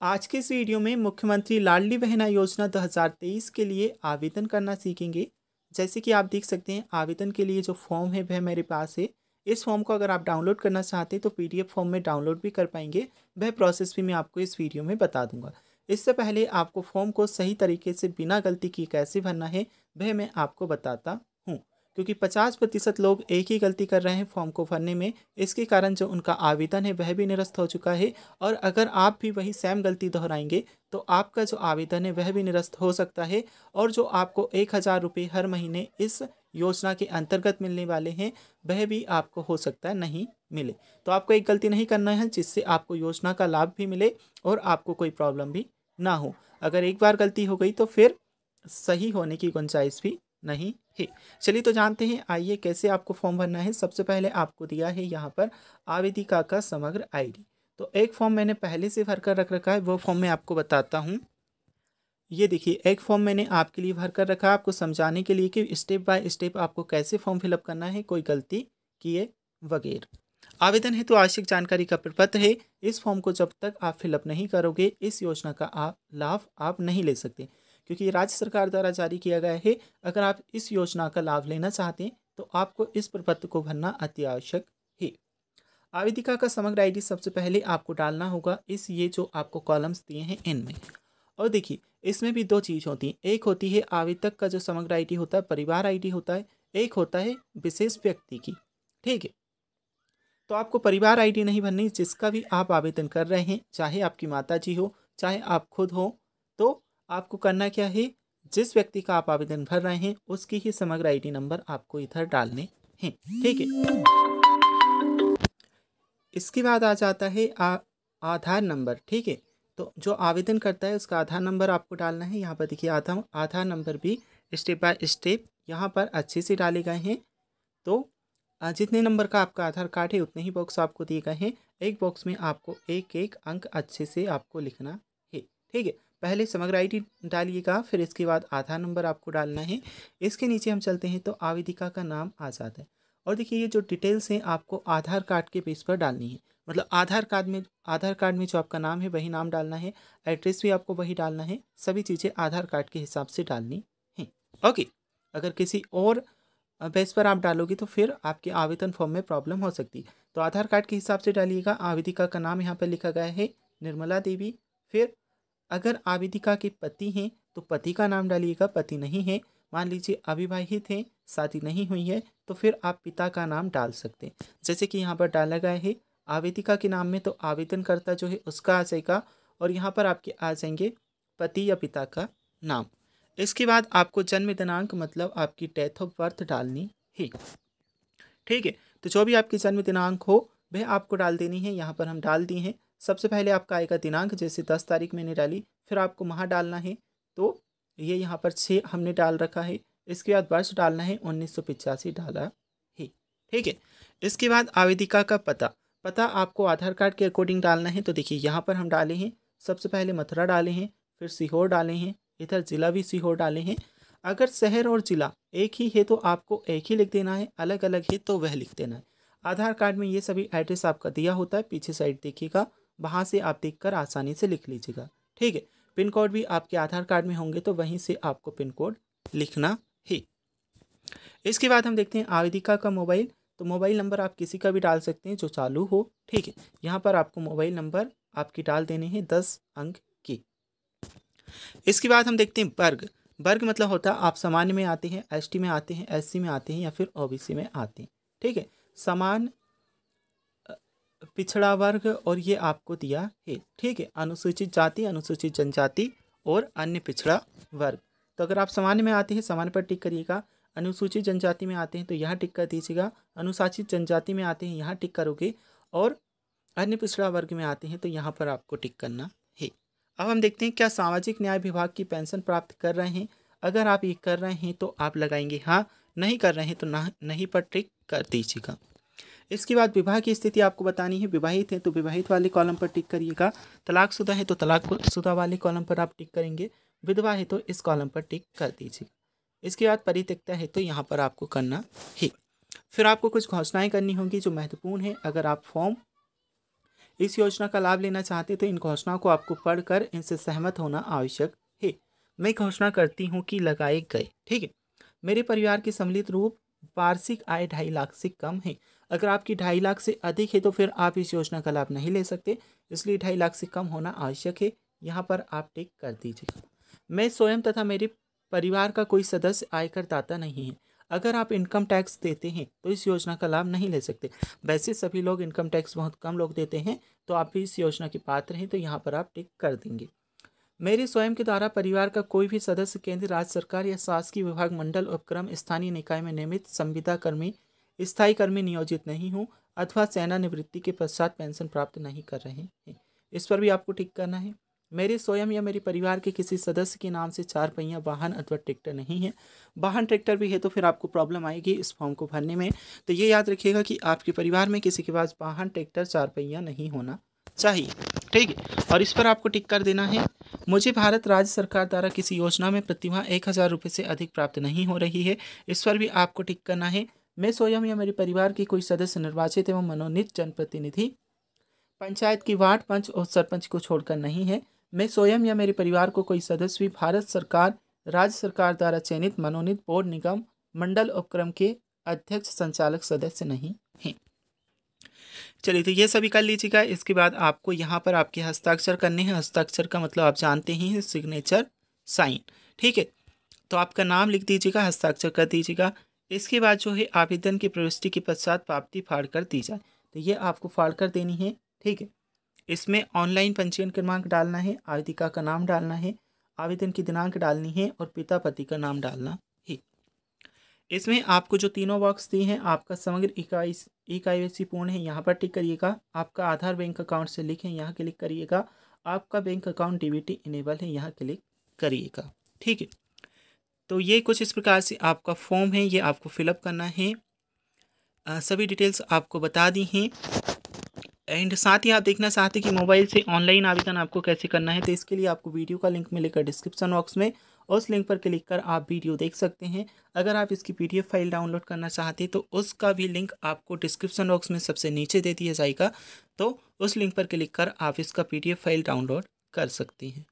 आज के इस वीडियो में मुख्यमंत्री लाडली बहना योजना 2023 के लिए आवेदन करना सीखेंगे। जैसे कि आप देख सकते हैं, आवेदन के लिए जो फॉर्म है वह मेरे पास है। इस फॉर्म को अगर आप डाउनलोड करना चाहते हैं तो पीडीएफ फॉर्म में डाउनलोड भी कर पाएंगे। वह प्रोसेस भी मैं आपको इस वीडियो में बता दूंगा। इससे पहले आपको फॉर्म को सही तरीके से बिना गलती किए कैसे भरना है वह मैं आपको बताता हूँ, क्योंकि 50% लोग एक ही गलती कर रहे हैं फॉर्म को भरने में। इसके कारण जो उनका आवेदन है वह भी निरस्त हो चुका है, और अगर आप भी वही सेम गलती दोहराएंगे तो आपका जो आवेदन है वह भी निरस्त हो सकता है, और जो आपको 1000 रुपये हर महीने इस योजना के अंतर्गत मिलने वाले हैं वह भी आपको हो सकता है नहीं मिले। तो आपको एक गलती नहीं करना है जिससे आपको योजना का लाभ भी मिले और आपको कोई प्रॉब्लम भी ना हो। अगर एक बार गलती हो गई तो फिर सही होने की गुंजाइश भी नहीं है। चलिए तो जानते हैं, आइए कैसे आपको फॉर्म भरना है। सबसे पहले आपको दिया है यहाँ पर आवेदिका का समग्र आईडी। तो एक फॉर्म मैंने पहले से भर कर रख रखा है, वो फॉर्म मैं आपको बताता हूँ। ये देखिए, एक फॉर्म मैंने आपके लिए भर कर रखा है आपको समझाने के लिए कि स्टेप बाय स्टेप आपको कैसे फॉर्म फिलअप करना है, कोई गलती किए बगैर। आवेदन हेतु आवश्यक जानकारी का प्रपत्र है। इस फॉर्म को जब तक आप फिलअप नहीं करोगे इस योजना का लाभ आप नहीं ले सकते, क्योंकि ये राज्य सरकार द्वारा जारी किया गया है। अगर आप इस योजना का लाभ लेना चाहते हैं तो आपको इस प्रपत्र को भरना अति आवश्यक है। आवेदिका का समग्र आईडी सबसे पहले आपको डालना होगा इस ये जो आपको कॉलम्स दिए हैं इनमें। और देखिए, इसमें भी दो चीज़ होती हैं। एक होती है आवेदक का जो समग्र आईडी होता है, परिवार आईडी होता है। एक होता है विशेष व्यक्ति की। ठीक है, तो आपको परिवार आईडी नहीं भरनी। जिसका भी आप आवेदन कर रहे हैं, चाहे आपकी माता जी हो चाहे आप खुद हो, तो आपको करना क्या है, जिस व्यक्ति का आप आवेदन भर रहे हैं उसकी ही समग्र आईडी नंबर आपको इधर डालने हैं। ठीक है, इसके बाद आ जाता है आधार नंबर। ठीक है, तो जो आवेदन करता है उसका आधार नंबर आपको डालना है। यहाँ पर देखिए, आधार नंबर भी स्टेप बाय स्टेप यहाँ पर अच्छे से डाले गए हैं। तो जितने नंबर का आपका आधार कार्ड है उतने ही बॉक्स आपको दिए गए हैं। एक बॉक्स में आपको एक एक अंक अच्छे से आपको लिखना है। ठीक है, पहले समग्र आईडी डालिएगा, फिर इसके बाद आधार नंबर आपको डालना है। इसके नीचे हम चलते हैं तो आवेदिका का नाम आ जाता है। और देखिए, ये जो डिटेल्स हैं आपको आधार कार्ड के पेज पर डालनी है। मतलब आधार कार्ड में जो आपका नाम है वही नाम डालना है। एड्रेस भी आपको वही डालना है। सभी चीज़ें आधार कार्ड के हिसाब से डालनी है। ओके, अगर किसी और बेस पर आप डालोगे तो फिर आपके आवेदन फॉर्म में प्रॉब्लम हो सकती है। तो आधार कार्ड के हिसाब से डालिएगा। आवेदिका का नाम यहाँ पर लिखा गया है निर्मला देवी। फिर अगर आवेदिका के पति हैं तो पति का नाम डालिएगा। पति नहीं है, मान लीजिए अविवाहित हैं, शादी नहीं हुई है, तो फिर आप पिता का नाम डाल सकते हैं। जैसे कि यहाँ पर डाला गया है आवेदिका के नाम में, तो आवेदनकर्ता जो है उसका आ जाएगा, और यहाँ पर आपके आ जाएंगे पति या पिता का नाम। इसके बाद आपको जन्म दिनांक मतलब आपकी डेट ऑफ बर्थ डालनी है। ठीक है, तो जो भी आपकी जन्म दिनांक हो वह आपको डाल देनी है। यहाँ पर हम डाल दिए हैं। सबसे पहले आपका आएगा दिनांक, जैसे 10 तारीख मैंने डाली, फिर आपको माह डालना है। तो ये यहाँ पर 6 हमने डाल रखा है। इसके बाद वर्ष डालना है 1985 डाला है। ठीक है, इसके बाद आवेदिका का पता आपको आधार कार्ड के अकॉर्डिंग डालना है। तो देखिए, यहाँ पर हम डाले हैं, सबसे पहले मथुरा डाले हैं, फिर सीहोर डाले हैं, इधर ज़िला भी सीहोर डाले हैं। अगर शहर और ज़िला एक ही है तो आपको एक ही लिख देना है, अलग अलग है तो वह लिख देना है। आधार कार्ड में ये सभी एड्रेस आपका दिया होता है, पीछे साइड देखिएगा, वहाँ से आप देखकर आसानी से लिख लीजिएगा। ठीक है, पिन कोड भी आपके आधार कार्ड में होंगे तो वहीं से आपको पिन कोड लिखना है। इसके बाद हम देखते हैं आवेदिका का मोबाइल। तो मोबाइल नंबर आप किसी का भी डाल सकते हैं जो चालू हो। ठीक है, यहाँ पर आपको मोबाइल नंबर आपकी डाल देने हैं 10 अंक की। इसके बाद हम देखते हैं वर्ग मतलब होता है आप सामान्य में आते हैं, एसटी में आते हैं, एससी में आते हैं या फिर ओबीसी में आते हैं। ठीक है, समान पिछड़ा वर्ग और ये आपको दिया है। ठीक है, अनुसूचित जाति, अनुसूचित जनजाति और अन्य पिछड़ा वर्ग। तो अगर आप सामान्य में आते हैं सामान्य पर टिक करिएगा, अनुसूचित जनजाति में आते हैं तो यहाँ टिक कर दीजिएगा, अनुसूचित जनजाति में आते हैं यहाँ टिक करोगे, और अन्य पिछड़ा वर्ग में आते हैं तो यहाँ पर आपको टिक करना है। अब हम देखते हैं क्या सामाजिक न्याय विभाग की पेंशन प्राप्त कर रहे हैं। अगर आप ये कर रहे हैं तो आप लगाएंगे हाँ, नहीं कर रहे हैं तो नहीं पर टिक कर दीजिएगा। इसके बाद विवाह की स्थिति आपको बतानी है। विवाहित है तो विवाहित वाले कॉलम पर टिक करिएगा, तलाकशुदा है तो तलाकशुदा वाले कॉलम पर आप टिक करेंगे, विधवा है तो इस कॉलम पर टिक कर दीजिएगा। इसके बाद परित्यक्ता है तो यहाँ पर आपको करना है। फिर आपको कुछ घोषणाएं करनी होंगी जो महत्वपूर्ण है। अगर आप फॉर्म इस योजना का लाभ लेना चाहते तो इन घोषणाओं को आपको पढ़कर इनसे सहमत होना आवश्यक है। मैं घोषणा करती हूँ कि लगाए गए, ठीक है, मेरे परिवार की सम्मिलित रूप वार्षिक आय 2.5 लाख से कम है। अगर आपकी 2.5 लाख से अधिक है तो फिर आप इस योजना का लाभ नहीं ले सकते, इसलिए 2.5 लाख से कम होना आवश्यक है। यहाँ पर आप टिक कर दीजिएगा। मैं स्वयं तथा मेरे परिवार का कोई सदस्य आयकर दाता नहीं है। अगर आप इनकम टैक्स देते हैं तो इस योजना का लाभ नहीं ले सकते। वैसे सभी लोग इनकम टैक्स बहुत कम लोग देते हैं, तो आप भी इस योजना के पात्र हैं, तो यहाँ पर आप टिक कर देंगे। मेरे स्वयं के द्वारा परिवार का कोई भी सदस्य केंद्र राज्य सरकार या शासकीय विभाग मंडल उपक्रम स्थानीय निकाय में नियमित संविदा कर्मी स्थायी कर्मी नियोजित नहीं हूँ अथवा सेवानिवृत्ति के पश्चात पेंशन प्राप्त नहीं कर रहे हैं, इस पर भी आपको टिक करना है। मेरे स्वयं या मेरे परिवार के किसी सदस्य के नाम से 4 पहिया वाहन अथवा ट्रैक्टर नहीं है। वाहन ट्रैक्टर भी है तो फिर आपको प्रॉब्लम आएगी इस फॉर्म को भरने में, तो ये याद रखिएगा कि आपके परिवार में किसी के पास वाहन ट्रैक्टर 4 पहिया नहीं होना चाहिए, ठीक है। और इस पर आपको टिक कर देना है। मुझे भारत राज्य सरकार द्वारा किसी योजना में प्रतिमाह 1000 रुपये से अधिक प्राप्त नहीं हो रही है, इस पर भी आपको टिक करना है। मैं स्वयं या मेरे परिवार की कोई सदस्य निर्वाचित एवं मनोनीत जनप्रतिनिधि पंचायत की वार्ड पंच और सरपंच को छोड़कर नहीं है। मैं स्वयं या मेरे परिवार को कोई सदस्य भी भारत सरकार राज्य सरकार द्वारा चयनित मनोनीत बोर्ड निगम मंडल उपक्रम के अध्यक्ष संचालक सदस्य नहीं हैं। चलिए, तो ये सभी कर लीजिएगा। इसके बाद आपको यहाँ पर आपके हस्ताक्षर करने हैं। हस्ताक्षर का मतलब आप जानते ही हैं, सिग्नेचर साइन, ठीक है। तो आपका नाम लिख दीजिएगा, हस्ताक्षर कर दीजिएगा। इसके बाद जो है आवेदन की प्रविष्टि के पश्चात पावती फाड़ कर दी जाए, तो ये आपको फाड़ कर देनी है, ठीक है। इसमें ऑनलाइन पंजीयन क्रमांक डालना है, आवेदिका का नाम डालना है, आवेदन की दिनांक डालनी है और पिता पति का नाम डालना है। इसमें आपको जो तीनों बॉक्स दिए हैं, आपका समग्र ई-KYC पूर्ण है, यहाँ पर टिक करिएगा। आपका आधार बैंक अकाउंट से लिंक है, यहाँ क्लिक करिएगा। आपका बैंक अकाउंट DBT इनेबल है, यहाँ क्लिक करिएगा, ठीक है। तो ये कुछ इस प्रकार से आपका फॉर्म है, ये आपको फिलअप करना है। सभी डिटेल्स आपको बता दी हैं। एंड साथ ही आप देखना चाहते हैं कि मोबाइल से ऑनलाइन आवेदन आपको कैसे करना है, तो इसके लिए आपको वीडियो का लिंक मिलेगा डिस्क्रिप्शन बॉक्स में, उस लिंक पर क्लिक कर आप वीडियो देख सकते हैं। अगर आप इसकी PDF फाइल डाउनलोड करना चाहते हैं तो उसका भी लिंक आपको डिस्क्रिप्शन बॉक्स में सबसे नीचे दे दिया जाएगा, तो उस लिंक पर क्लिक कर आप इसका PDF फाइल डाउनलोड कर सकते हैं।